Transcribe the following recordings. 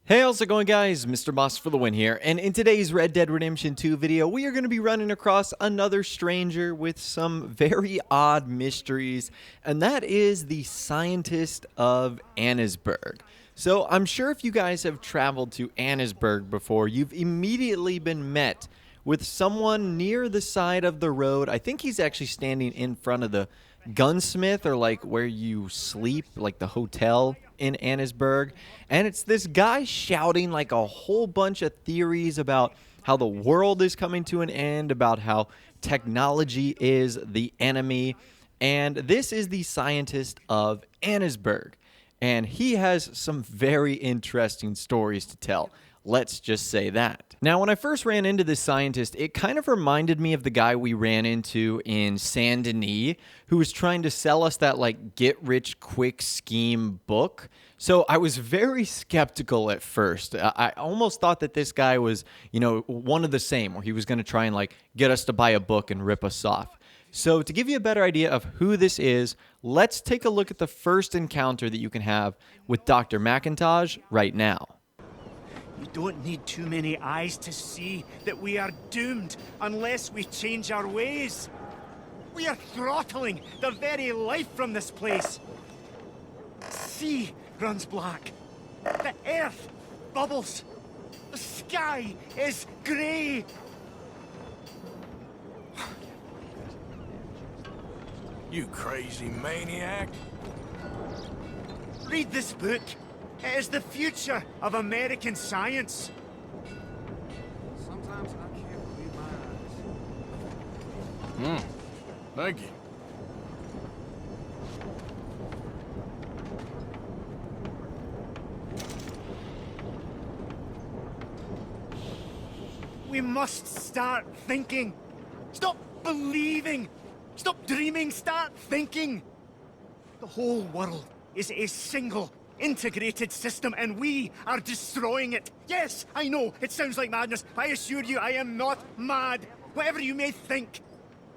Hey, how's it going, guys? Mr. Boss for the win here, and in today's Red Dead Redemption 2 video, we are going to be running across another stranger with some very odd mysteries, and that is the scientist of Annesburg. So I'm sure if you guys have traveled to Annesburg before, you've immediately been met with someone near the side of the road. I think he's actually standing in front of the gunsmith, or like where you sleep, like the hotel in Annesburg, and it's this guy shouting like a whole bunch of theories about how the world is coming to an end, about how technology is the enemy, and this is the scientist of Annesburg, and he has some very interesting stories to tell. Let's just say that. Now, when I first ran into this scientist, it kind of reminded me of the guy we ran into in Saint Denis, who was trying to sell us that like get-rich-quick scheme book. So I was very skeptical at first. I almost thought that this guy was, one of the same, where he was going to try and like get us to buy a book and rip us off. So to give you a better idea of who this is, let's take a look at the first encounter that you can have with Dr. Macintosh right now. You don't need too many eyes to see that we are doomed unless we change our ways. We are throttling the very life from this place. The sea runs black. The earth bubbles. The sky is grey. You crazy maniac. Read this book. It is the future of American science. Sometimes I can't believe my eyes. Thank you. We must start thinking. Stop believing. Stop dreaming. Start thinking. The whole world is a single integrated system, and we are destroying it. Yes, I know, it sounds like madness. I assure you, I am not mad. Whatever you may think,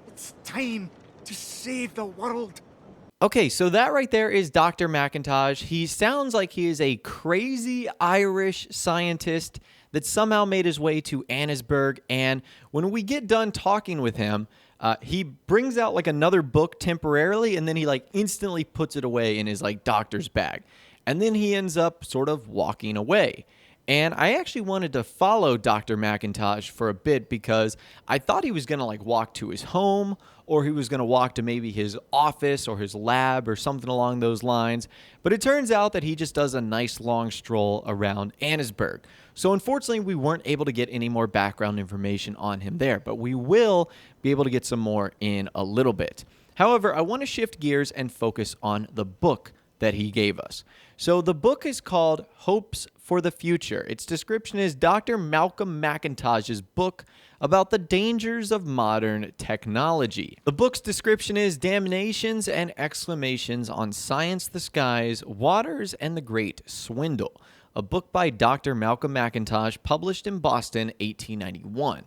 it's time to save the world. Okay, so that right there is Dr. Macintosh. He sounds like he is a crazy Irish scientist that somehow made his way to Annesburg, and when we get done talking with him, he brings out like another book temporarily, and then he like instantly puts it away in his like doctor's bag. And then he ends up sort of walking away. And I actually wanted to follow Dr. Macintosh for a bit because I thought he was going to like walk to his home, or he was going to walk to maybe his office or his lab or something along those lines. But it turns out that he just does a nice long stroll around Annesburg. So unfortunately, we weren't able to get any more background information on him there, but we will be able to get some more in a little bit. However, I want to shift gears and focus on the book that he gave us. So the book is called Hopes for the Future. Its description is Dr. Malcolm McIntosh's book about the dangers of modern technology. The book's description is damnations and exclamations on science, the skies, waters, and the great swindle. A book by Dr. Malcolm McIntosh, published in Boston, 1891.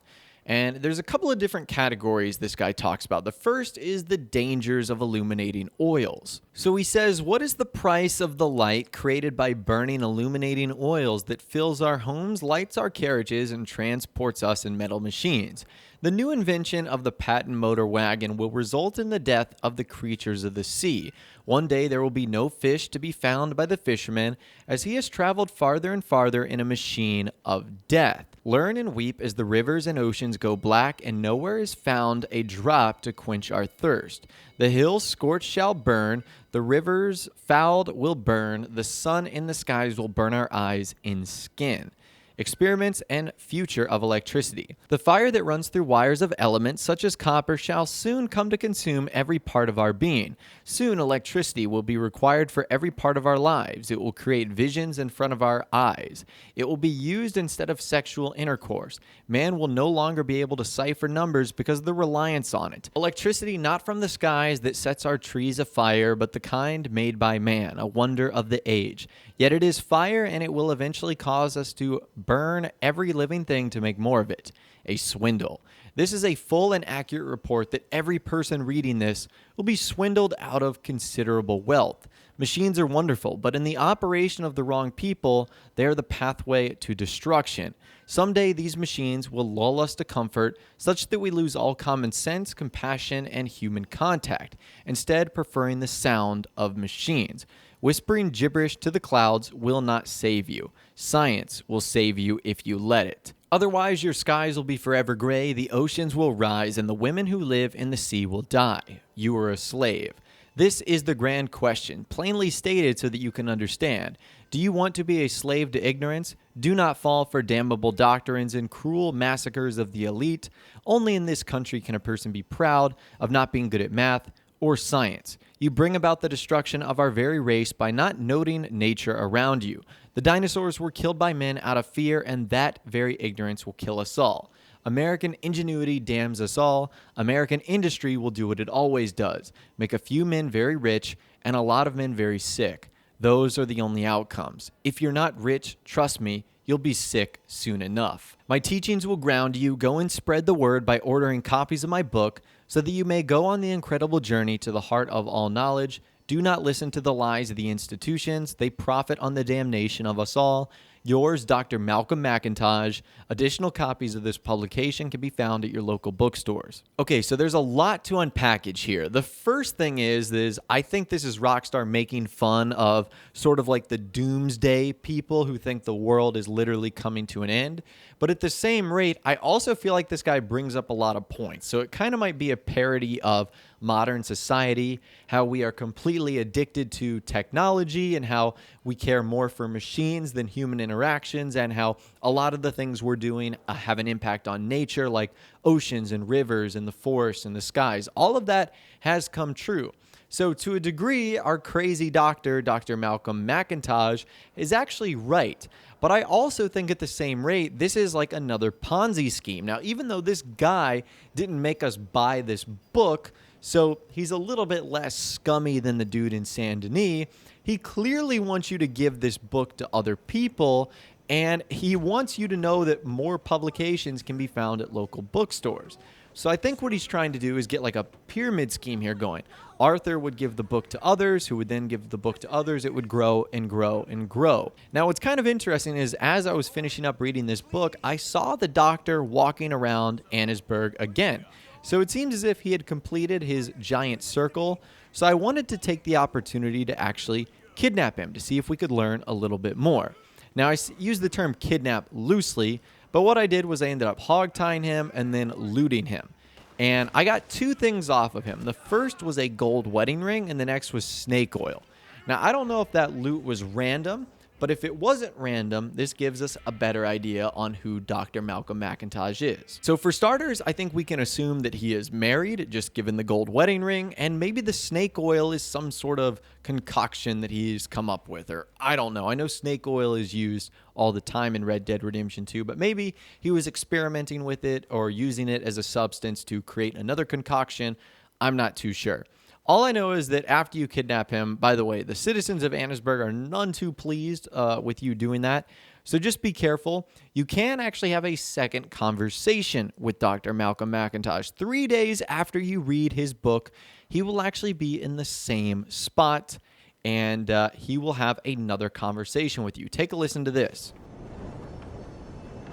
And there's a couple of different categories this guy talks about. The first is the dangers of illuminating oils. So he says, what is the price of the light created by burning illuminating oils that fills our homes, lights our carriages, and transports us in metal machines? The new invention of the patent motor wagon will result in the death of the creatures of the sea. One day there will be no fish to be found by the fisherman, as he has traveled farther and farther in a machine of death. Learn and weep as the rivers and oceans go black, and nowhere is found a drop to quench our thirst. The hills scorched shall burn, the rivers fouled will burn, the sun in the skies will burn our eyes in skin. Experiments and future of electricity. The fire that runs through wires of elements such as copper shall soon come to consume every part of our being. Soon electricity will be required for every part of our lives. It will create visions in front of our eyes. It will be used instead of sexual intercourse. Man will no longer be able to cipher numbers because of the reliance on it. Electricity not from the skies that sets our trees afire, but the kind made by man, a wonder of the age. Yet it is fire, and it will eventually cause us to burn every living thing to make more of it. A swindle. This is a full and accurate report that every person reading this will be swindled out of considerable wealth. Machines are wonderful, but in the operation of the wrong people, they are the pathway to destruction. Someday, these machines will lull us to comfort such that we lose all common sense, compassion, and human contact, instead preferring the sound of machines. Whispering gibberish to the clouds will not save you. Science will save you if you let it. Otherwise, your skies will be forever gray, the oceans will rise, and the women who live in the sea will die. You are a slave. This is the grand question, plainly stated so that you can understand. Do you want to be a slave to ignorance? Do not fall for damnable doctrines and cruel massacres of the elite. Only in this country can a person be proud of not being good at math or science. You bring about the destruction of our very race by not noting nature around you. The dinosaurs were killed by men out of fear, and that very ignorance will kill us all. American ingenuity damns us all. American industry will do what it always does, make a few men very rich and a lot of men very sick. Those are the only outcomes. If you're not rich, trust me, you'll be sick soon enough. My teachings will ground you. Go and spread the word by ordering copies of my book so that you may go on the incredible journey to the heart of all knowledge. Do not listen to the lies of the institutions. They profit on the damnation of us all. Yours, Dr. Malcolm Macintosh. Additional copies of this publication can be found at your local bookstores. Okay, so there's a lot to unpackage here. The first thing is I think this is Rockstar making fun of sort of like the Doomsday people who think the world is literally coming to an end. But at the same rate, I also feel like this guy brings up a lot of points. So it kind of might be a parody of modern society, how we are completely addicted to technology and how we care more for machines than human interactions, and how a lot of the things we're doing have an impact on nature, like oceans and rivers and the forests and the skies. All of that has come true. So to a degree, our crazy doctor, Dr. Malcolm Macintosh, is actually right. But I also think at the same rate, this is like another Ponzi scheme. Now, even though this guy didn't make us buy this book, so he's a little bit less scummy than the dude in Saint Denis, he clearly wants you to give this book to other people, and he wants you to know that more publications can be found at local bookstores. So I think what he's trying to do is get like a pyramid scheme here going. Arthur would give the book to others, who would then give the book to others. It would grow and grow and grow. Now, what's kind of interesting is as I was finishing up reading this book, I saw the doctor walking around Annesburg again. So it seems as if he had completed his giant circle. So I wanted to take the opportunity to actually kidnap him to see if we could learn a little bit more. Now, I use the term kidnap loosely, but what I did was I ended up hog-tying him and then looting him. And I got two things off of him. The first was a gold wedding ring, and the next was snake oil. Now, I don't know if that loot was random, but if it wasn't random, this gives us a better idea on who Dr. Malcolm Macintosh is. So for starters, I think we can assume that he is married, just given the gold wedding ring, and maybe the snake oil is some sort of concoction that he's come up with, or I don't know. I know snake oil is used all the time in Red Dead Redemption 2, but maybe he was experimenting with it or using it as a substance to create another concoction. I'm not too sure. All I know is that after you kidnap him, by the way, the citizens of Annesburg are none too pleased with you doing that. So just be careful. You can actually have a second conversation with Dr. Malcolm Macintosh. 3 days after you read his book, he will actually be in the same spot, and he will have another conversation with you. Take a listen to this.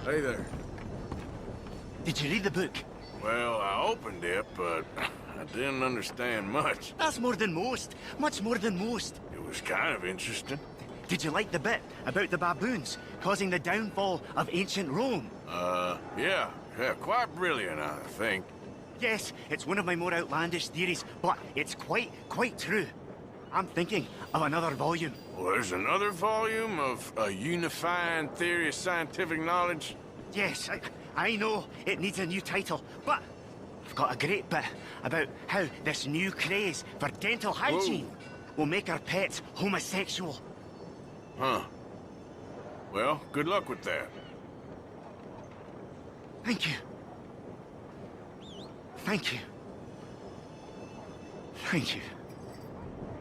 Hey there. Did you read the book? Well, I opened it, but I didn't understand much. That's more than most. Much more than most. It was kind of interesting. Did you like the bit about the baboons causing the downfall of ancient Rome? Yeah, quite brilliant, I think. Yes, it's one of my more outlandish theories, but it's quite true. I'm thinking of another volume. Well, there's another volume of a unifying theory of scientific knowledge? Yes, I know it needs a new title, but I've got a great bit about how this new craze for dental hygiene will make our pets homosexual. Huh. Well, good luck with that. Thank you. Thank you. Thank you.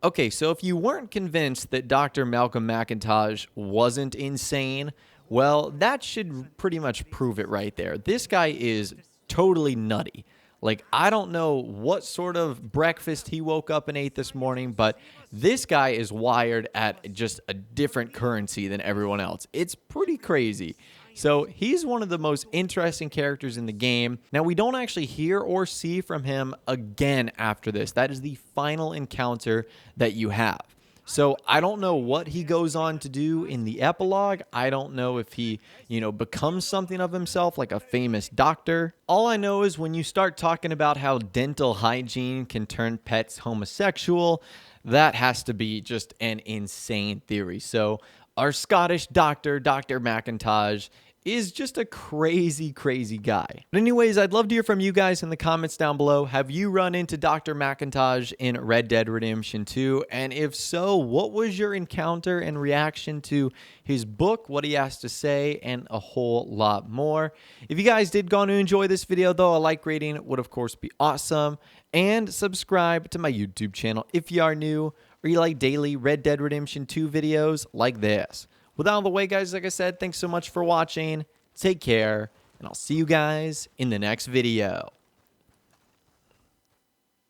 Okay, so if you weren't convinced that Dr. Malcolm Macintosh wasn't insane, Well, that should pretty much prove it right there. This guy is totally nutty. Like, I don't know what sort of breakfast he woke up and ate this morning, but this guy is wired at just a different currency than everyone else. It's pretty crazy. So he's one of the most interesting characters in the game. Now, we don't actually hear or see from him again after this. That is the final encounter that you have. So I don't know what he goes on to do in the epilogue. I don't know if he, becomes something of himself, like a famous doctor. All I know is when you start talking about how dental hygiene can turn pets homosexual, that has to be just an insane theory. So our Scottish doctor, Dr. Macintosh, is just a crazy, crazy guy. But anyways, I'd love to hear from you guys in the comments down below. Have you run into Dr. Macintosh in Red Dead Redemption 2? And if so, what was your encounter and reaction to his book, what he has to say, and a whole lot more? If you guys did go on to enjoy this video, though, a like rating would, of course, be awesome. And subscribe to my YouTube channel if you are new or you like daily Red Dead Redemption 2 videos like this. With that out of the way, guys, like I said, thanks so much for watching. Take care, and I'll see you guys in the next video.